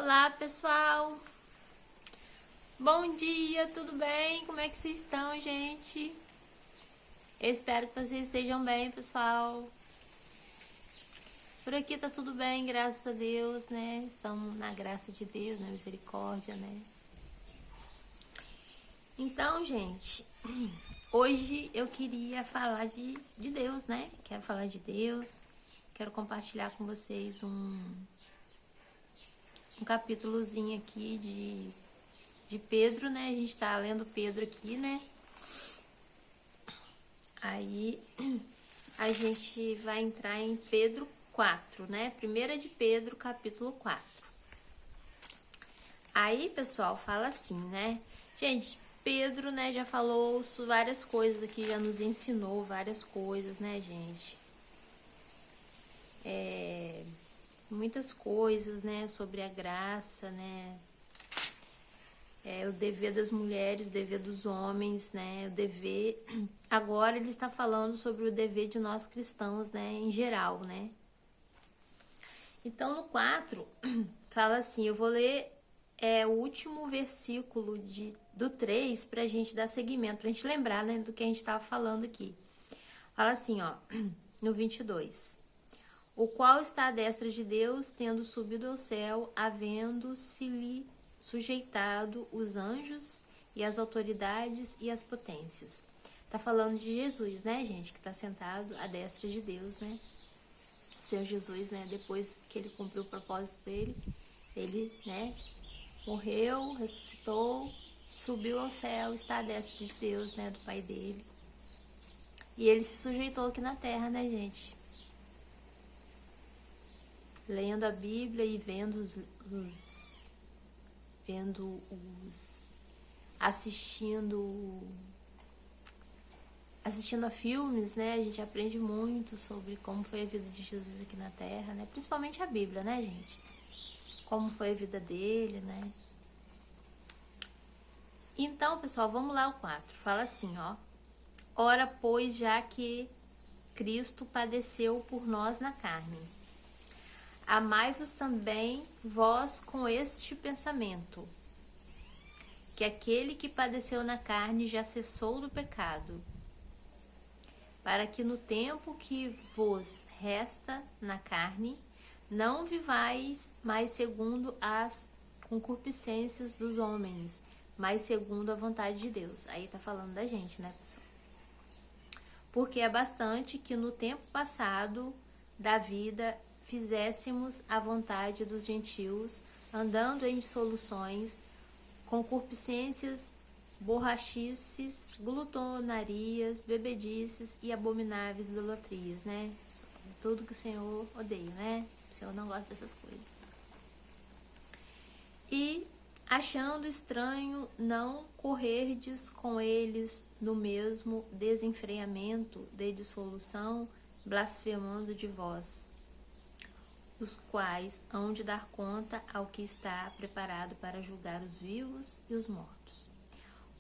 Olá, pessoal! Bom dia, tudo bem? Como é que vocês estão, gente? Eu espero que vocês estejam bem, pessoal. Por aqui tá tudo bem, graças a Deus, né? Estamos na graça de Deus, na misericórdia, né? Então, gente, hoje eu queria falar de Deus, né? Quero falar de Deus, quero compartilhar com vocês um capítulozinho aqui de Pedro, né? A gente tá lendo Pedro aqui, né? Aí a gente vai entrar em Pedro 4, né? 1 de Pedro, capítulo 4. Aí, pessoal, fala assim, né? Gente, Pedro, né, já falou várias coisas aqui, já nos ensinou várias coisas, né, gente? Muitas coisas, né, sobre a graça, né? O dever das mulheres, o dever dos homens, né? O dever... Agora ele está falando sobre o dever de nós cristãos, né? Em geral, né? Então, no 4, fala assim, eu vou ler o último versículo do 3 pra gente dar seguimento, pra gente lembrar, né, do que a gente estava falando aqui. Fala assim, ó, no 22. O qual está à destra de Deus, tendo subido ao céu, havendo-se-lhe sujeitado os anjos e as autoridades e as potências. Tá falando de Jesus, né, gente? Que tá sentado à destra de Deus, né? Senhor Jesus, né? Depois que ele cumpriu o propósito dele, ele, né? Morreu, ressuscitou, subiu ao céu, está à destra de Deus, né? Do Pai dele. E ele se sujeitou aqui na terra, né, gente? Lendo a Bíblia e vendo assistindo a filmes, né? A gente aprende muito sobre como foi a vida de Jesus aqui na Terra, né? Principalmente a Bíblia, né, gente? Como foi a vida dele, né? Então, pessoal, vamos lá ao 4. Fala assim, ó. Ora, pois, já que Cristo padeceu por nós na carne, amai-vos também vós com este pensamento, que aquele que padeceu na carne já cessou do pecado, para que no tempo que vos resta na carne, não vivais mais segundo as concupiscências dos homens, mas segundo a vontade de Deus. Aí tá falando da gente, né, pessoal? Porque é bastante que no tempo passado da vida fizéssemos a vontade dos gentios, andando em dissoluções, concupiscências, borrachices, glutonarias, bebedices e abomináveis idolatrias, né? Tudo que o Senhor odeia, né? O Senhor não gosta dessas coisas. E, achando estranho não correrdes com eles no mesmo desenfreamento de dissolução, blasfemando de vós, os quais hão de dar conta ao que está preparado para julgar os vivos e os mortos.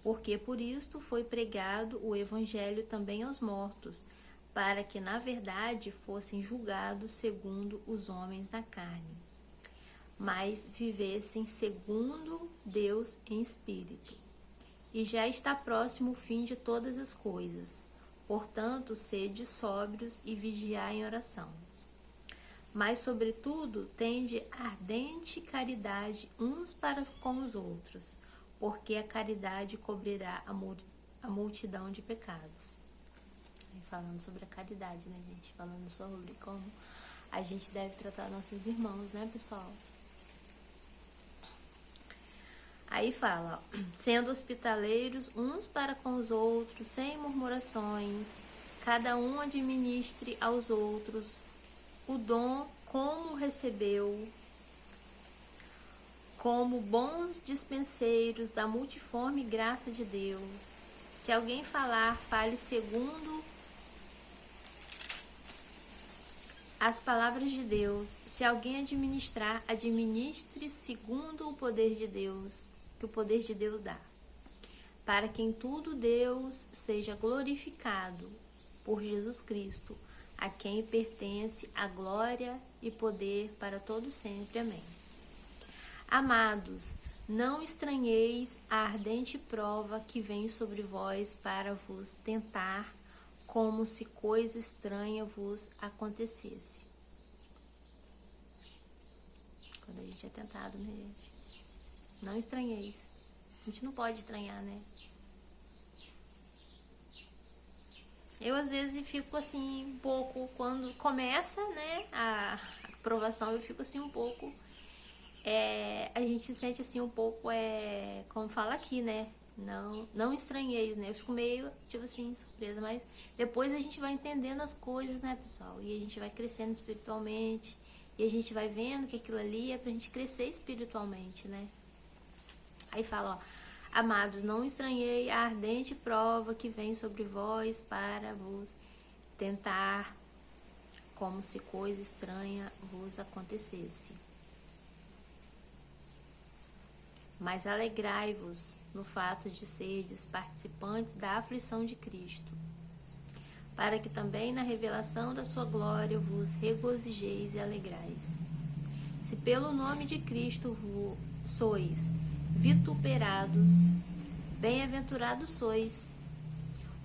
Porque por isto foi pregado o evangelho também aos mortos, para que na verdade fossem julgados segundo os homens na carne, mas vivessem segundo Deus em espírito. E já está próximo o fim de todas as coisas. Portanto, sede sóbrios e vigiai em oração. Mas, sobretudo, tende ardente caridade uns para com os outros, porque a caridade cobrirá a multidão de pecados. Falando sobre a caridade, né, gente? Falando sobre como a gente deve tratar nossos irmãos, né, pessoal? Aí fala, ó, sendo hospitaleiros uns para com os outros, sem murmurações, cada um administre aos outros o dom como recebeu, como bons dispenseiros da multiforme graça de Deus. Se alguém falar, fale segundo as palavras de Deus. Se alguém administrar, administre segundo o poder de Deus, que o poder de Deus dá. Para que em tudo Deus seja glorificado por Jesus Cristo, a quem pertence a glória e poder para todo sempre. Amém. Amados, não estranheis a ardente prova que vem sobre vós para vos tentar, como se coisa estranha vos acontecesse. Quando a gente é tentado, né, gente? Não estranheis. A gente não pode estranhar, né? Eu, às vezes, fico assim, um pouco, quando começa, né, a provação, eu fico assim, um pouco, a gente sente assim, um pouco, como fala aqui, né, não estranheis, né, eu fico meio, tipo assim, surpresa, mas depois a gente vai entendendo as coisas, né, pessoal, e a gente vai crescendo espiritualmente, e a gente vai vendo que aquilo ali é pra gente crescer espiritualmente, né. Aí fala, ó, amados, não estranhei a ardente prova que vem sobre vós para vos tentar, como se coisa estranha vos acontecesse. Mas alegrai-vos no fato de serdes participantes da aflição de Cristo, para que também na revelação da sua glória vos regozijeis e alegrais. Se pelo nome de Cristo sois vituperados, bem-aventurados sois,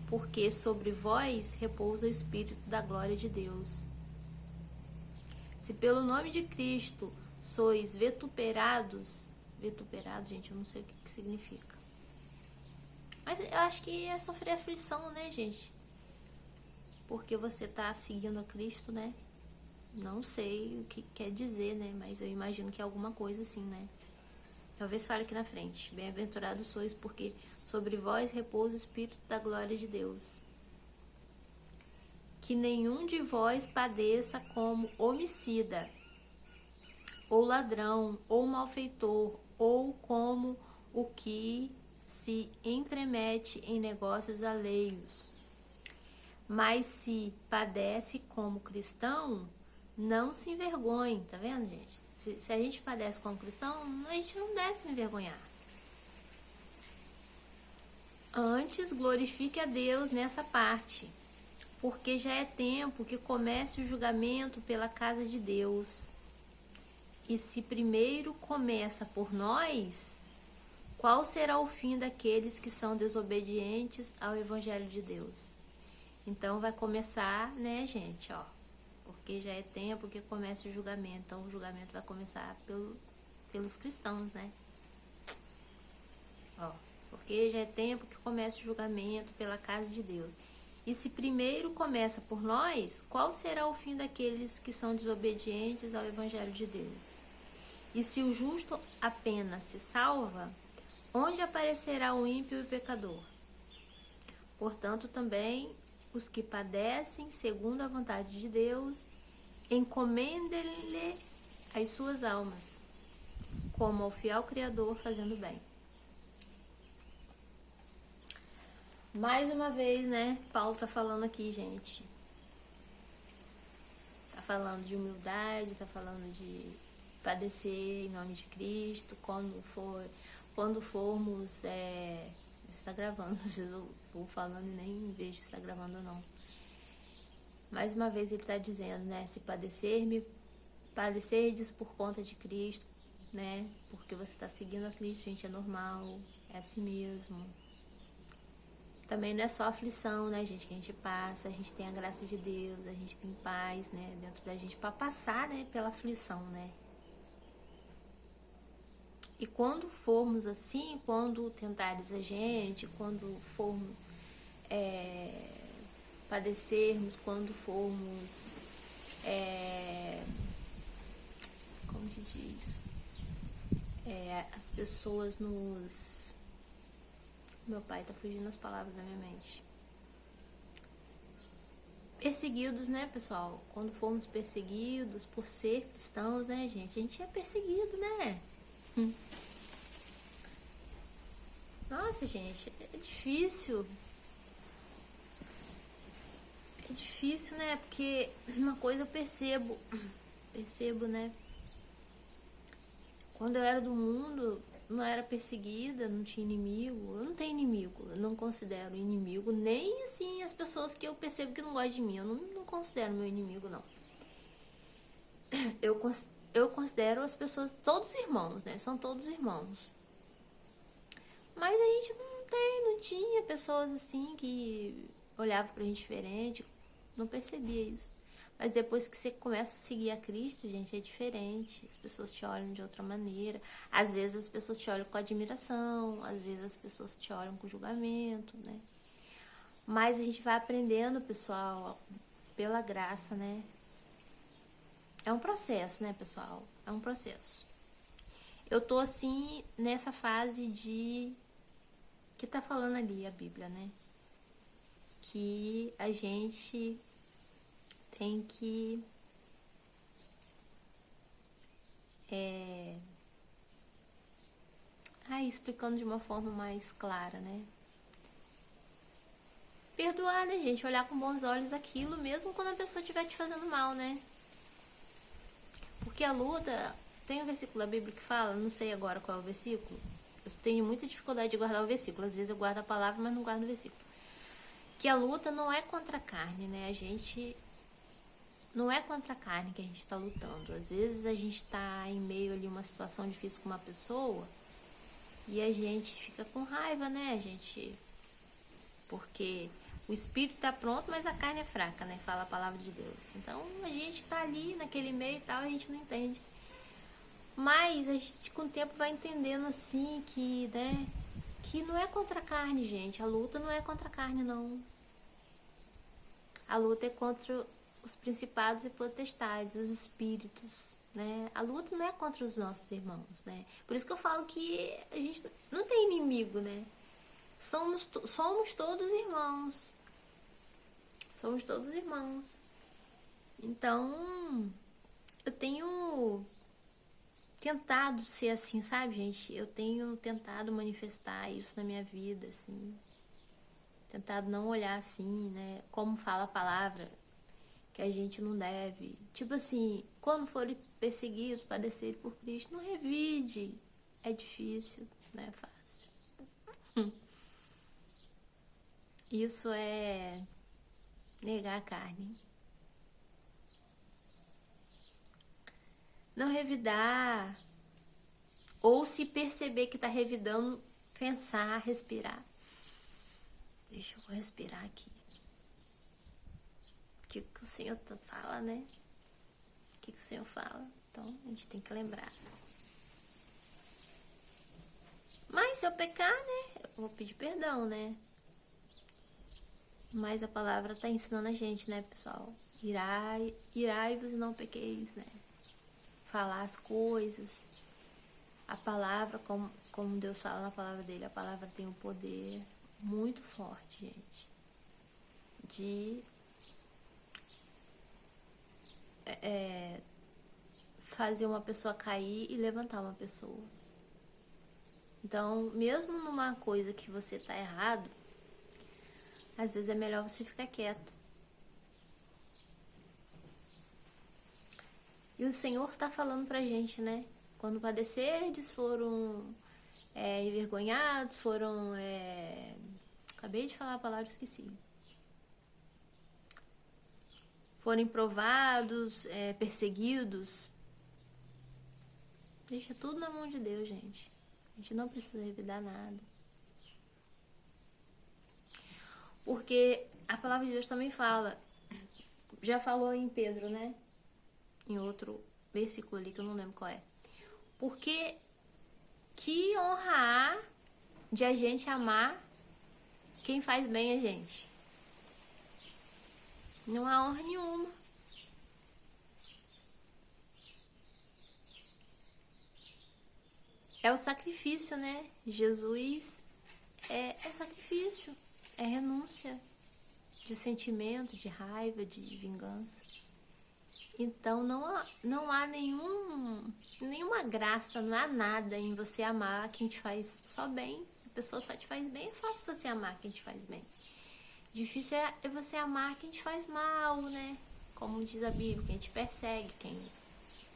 porque sobre vós repousa o Espírito da glória de Deus. Se pelo nome de Cristo sois vituperados, gente, eu não sei o que significa. Mas eu acho que é sofrer aflição, né, gente? Porque você tá seguindo a Cristo, né? Não sei o que quer dizer, né? Mas eu imagino que é alguma coisa assim, né? Talvez fale aqui na frente. Bem-aventurados sois, porque sobre vós repousa o Espírito da glória de Deus. Que nenhum de vós padeça como homicida, ou ladrão, ou malfeitor, ou como o que se entremete em negócios alheios. Mas se padece como cristão, não se envergonhe, tá vendo, gente? Se a gente padece como cristão, a gente não deve se envergonhar. Antes, glorifique a Deus nessa parte, porque já é tempo que comece o julgamento pela casa de Deus. E se primeiro começa por nós, qual será o fim daqueles que são desobedientes ao Evangelho de Deus? Então vai começar, né, gente, ó. Porque já é tempo que comece o julgamento. Então o julgamento vai começar pelos cristãos, né? Ó, porque já é tempo que comece o julgamento pela casa de Deus. E se primeiro começa por nós, qual será o fim daqueles que são desobedientes ao Evangelho de Deus? E se o justo apenas se salva, onde aparecerá o ímpio e o pecador? Portanto, também os que padecem segundo a vontade de Deus, encomendem-lhe as suas almas, como ao fiel Criador fazendo bem. Mais uma vez, né, Paulo tá falando aqui, gente. Tá falando de humildade, tá falando de padecer em nome de Cristo, quando formos, está gravando, às vezes eu vou falando e nem vejo se está gravando ou não. Mais uma vez ele está dizendo, né, se padecerdes por conta de Cristo, né, porque você está seguindo a Cristo, gente, é normal, é assim mesmo. Também não é só aflição, né, gente, que a gente passa, a gente tem a graça de Deus, a gente tem paz, né, dentro da gente para passar, né, pela aflição, né. E quando formos assim, quando tentares a gente, quando formos padecermos, quando formos, como que diz? As pessoas nos... Meu pai tá fugindo as palavras da minha mente. Perseguidos, né, pessoal? Quando formos perseguidos por ser cristãos, né, gente? A gente é perseguido, né? Nossa, gente, é difícil. É difícil, né? Porque uma coisa eu percebo, né? Quando eu era do mundo, não era perseguida, não tinha inimigo. Eu não tenho inimigo, eu não considero inimigo, nem assim as pessoas que eu percebo que não gostam de mim. Eu não considero meu inimigo, não. Eu eu considero as pessoas todos irmãos, né? São todos irmãos. Mas a gente não tinha pessoas assim que olhavam pra gente diferente, não percebia isso. Mas depois que você começa a seguir a Cristo, gente, é diferente. As pessoas te olham de outra maneira. Às vezes as pessoas te olham com admiração, às vezes as pessoas te olham com julgamento, né? Mas a gente vai aprendendo, pessoal, pela graça, né? É um processo, né, pessoal? É um processo. Eu tô assim nessa fase de que tá falando ali a Bíblia, né? Que a gente tem que explicando de uma forma mais clara, né? Perdoar, né, gente? Olhar com bons olhos aquilo, mesmo quando a pessoa estiver te fazendo mal, né? Porque a luta, tem um versículo da Bíblia que fala, não sei agora qual é o versículo, eu tenho muita dificuldade de guardar o versículo, às vezes eu guardo a palavra, mas não guardo o versículo. Que a luta não é contra a carne, né? A gente não é contra a carne que a gente está lutando. Às vezes a gente está em meio ali uma situação difícil com uma pessoa e a gente fica com raiva, né? A gente, porque o espírito está pronto, mas a carne é fraca, né? Fala a palavra de Deus. Então a gente está ali naquele meio e tal, a gente não entende. Mas a gente com o tempo vai entendendo assim que, né? Que não é contra a carne, gente. A luta não é contra a carne, não. A luta é contra os principados e potestades, os espíritos, né? A luta não é contra os nossos irmãos, né? Por isso que eu falo que a gente não tem inimigo, né? Somos todos irmãos. Somos todos irmãos. Então, eu tenho tentado ser assim, sabe, gente? Eu tenho tentado manifestar isso na minha vida, assim. Tentado não olhar assim, né? Como fala a palavra, que a gente não deve. Tipo assim, quando forem perseguidos, padecerem por Cristo, não revide. É difícil, não é fácil. Isso é negar a carne. Não revidar. Ou se perceber que tá revidando, pensar, respirar. Deixa eu respirar aqui. O que o Senhor fala, né? O que o Senhor fala. Então, a gente tem que lembrar. Mas se eu pecar, né? Eu vou pedir perdão, né? Mas a palavra tá ensinando a gente, né, pessoal? Irai-vos e não pequeis, né? Falar as coisas. A palavra, como Deus fala na palavra dele, a palavra tem um poder muito forte, gente. De fazer uma pessoa cair e levantar uma pessoa. Então, mesmo numa coisa que você tá errado, às vezes é melhor você ficar quieto. E o Senhor tá falando pra gente, né? Quando padecerdes, foram envergonhados, foram... Acabei de falar a palavra, esqueci. Forem provados, perseguidos. Deixa tudo na mão de Deus, gente. A gente não precisa revidar nada. Porque a palavra de Deus também fala. Já falou em Pedro, né? Em outro versículo ali que eu não lembro qual é. Porque que honra há de a gente amar quem faz bem a gente? Não há honra nenhuma. É o sacrifício, né? Jesus é sacrifício, é renúncia de sentimento, de raiva, de vingança. Então não há nenhuma graça, não há nada em você amar quem te faz só bem. A pessoa só te faz bem, é fácil você amar quem te faz bem. Difícil é você amar quem te faz mal, né? Como diz a Bíblia, quem te persegue, quem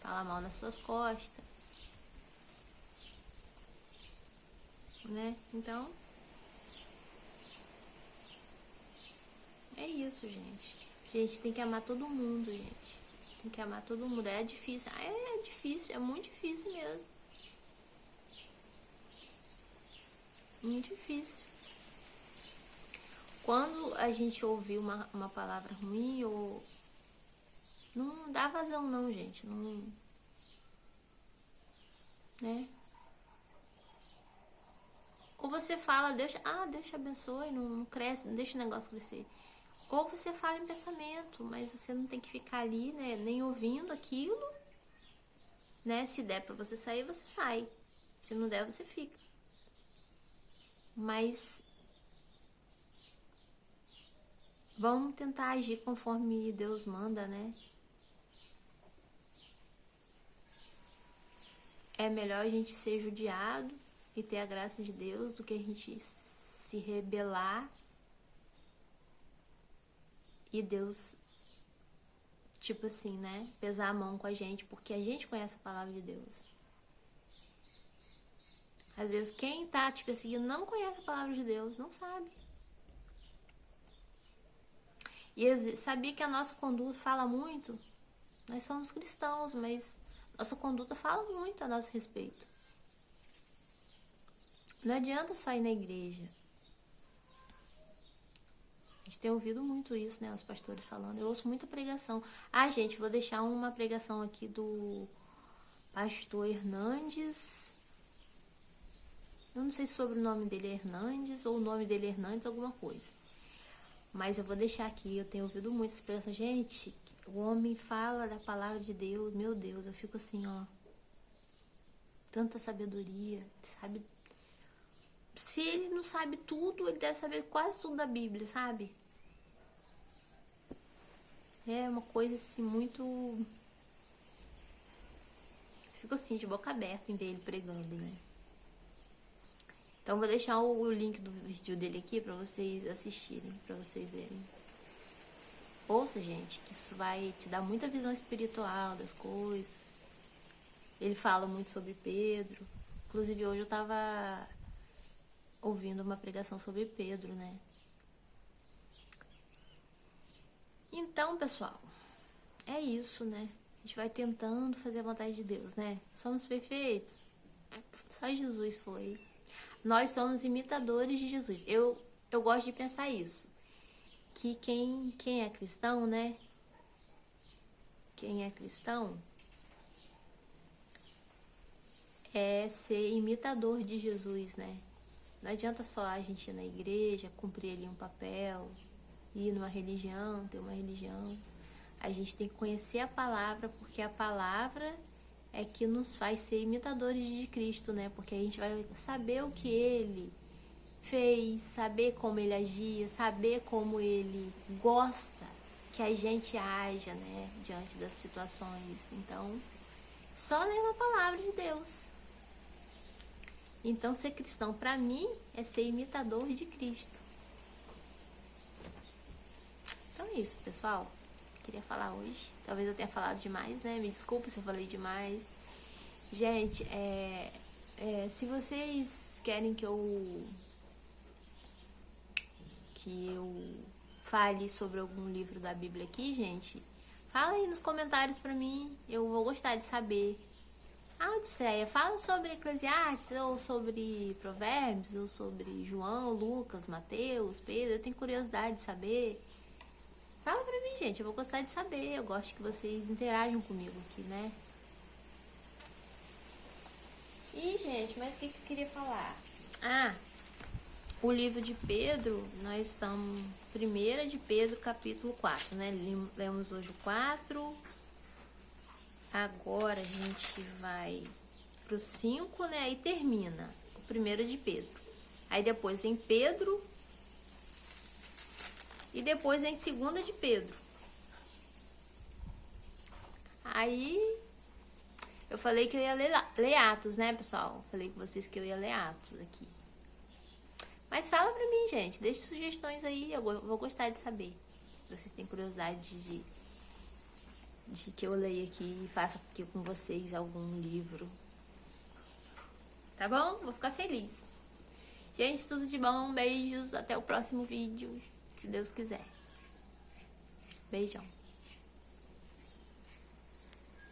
fala mal nas suas costas. Né? Então, é isso, gente. A gente tem que amar todo mundo, gente. Tem que amar todo mundo. É difícil. É difícil, é muito difícil mesmo. Muito difícil. Quando a gente ouvir uma palavra ruim, ou não dá vazão não, gente. Não, né? Ou você fala, Deus te abençoe, não cresce, não deixa o negócio crescer. Ou você fala em pensamento, mas você não tem que ficar ali, né, nem ouvindo aquilo, né? Se der pra você sair, você sai. Se não der, você fica. Mas vamos tentar agir conforme Deus manda, né? É melhor a gente ser judiado e ter a graça de Deus do que a gente se rebelar e Deus, tipo assim, né, pesar a mão com a gente, porque a gente conhece a palavra de Deus. Às vezes quem tá te perseguindo não conhece a palavra de Deus, não sabe. E sabia que a nossa conduta fala muito? Nós somos cristãos, mas nossa conduta fala muito a nosso respeito. Não adianta só ir na igreja. A gente tem ouvido muito isso, né? Os pastores falando. Eu ouço muita pregação. Gente, vou deixar uma pregação aqui do pastor Hernandes. Eu não sei se o sobrenome dele é Hernandes ou o nome dele é Hernandes, alguma coisa. Mas eu vou deixar aqui. Eu tenho ouvido muitas pregações. Gente, o homem fala da palavra de Deus. Meu Deus, eu fico assim, ó. Tanta sabedoria, sabe? Se ele não sabe tudo, ele deve saber quase tudo da Bíblia, sabe? É uma coisa assim muito... Fico assim, de boca aberta em ver ele pregando, né? Então vou deixar o link do vídeo dele aqui pra vocês assistirem, pra vocês verem. Ouça, gente, que isso vai te dar muita visão espiritual das coisas. Ele fala muito sobre Pedro. Inclusive hoje eu tava ouvindo uma pregação sobre Pedro, né? Então, pessoal, é isso, né? A gente vai tentando fazer a vontade de Deus, né? Somos perfeitos? Só Jesus foi. Nós somos imitadores de Jesus. Eu gosto de pensar isso. Que quem é cristão, né? Quem é cristão é ser imitador de Jesus, né? Não adianta só a gente ir na igreja, cumprir ali um papel, ir numa religião, ter uma religião. A gente tem que conhecer a palavra, porque a palavra é que nos faz ser imitadores de Cristo, né? Porque a gente vai saber o que ele fez, saber como ele agia, saber como ele gosta que a gente haja, né? Diante das situações. Então, só ler a palavra de Deus. Então, ser cristão, para mim, é ser imitador de Cristo. Então é isso, pessoal. Queria falar hoje. Talvez eu tenha falado demais, né? Me desculpa se eu falei demais. Gente, se vocês querem que eu fale sobre algum livro da Bíblia aqui, gente, fala aí nos comentários pra mim. Eu vou gostar de saber. Odisseia, fala sobre Eclesiastes, ou sobre Provérbios, ou sobre João, Lucas, Mateus, Pedro. Eu tenho curiosidade de saber. Fala pra mim, gente, eu vou gostar de saber. Eu gosto que vocês interajam comigo aqui, né? E, gente, mas o que eu queria falar? O livro de Pedro, nós estamos... 1 de Pedro, capítulo 4, né? Lemos hoje o 4... Agora a gente vai pro 5, né? Aí termina o 1 de Pedro. Aí depois vem Pedro. E depois vem 2 de Pedro. Aí eu falei que eu ia ler Atos, né, pessoal? Falei com vocês que eu ia ler Atos aqui. Mas fala pra mim, gente. Deixe sugestões aí. Eu vou gostar de saber. Se vocês têm curiosidade de que eu leia aqui e faça aqui com vocês algum livro. Tá bom? Vou ficar feliz. Gente, tudo de bom. Beijos. Até o próximo vídeo, se Deus quiser. Beijão.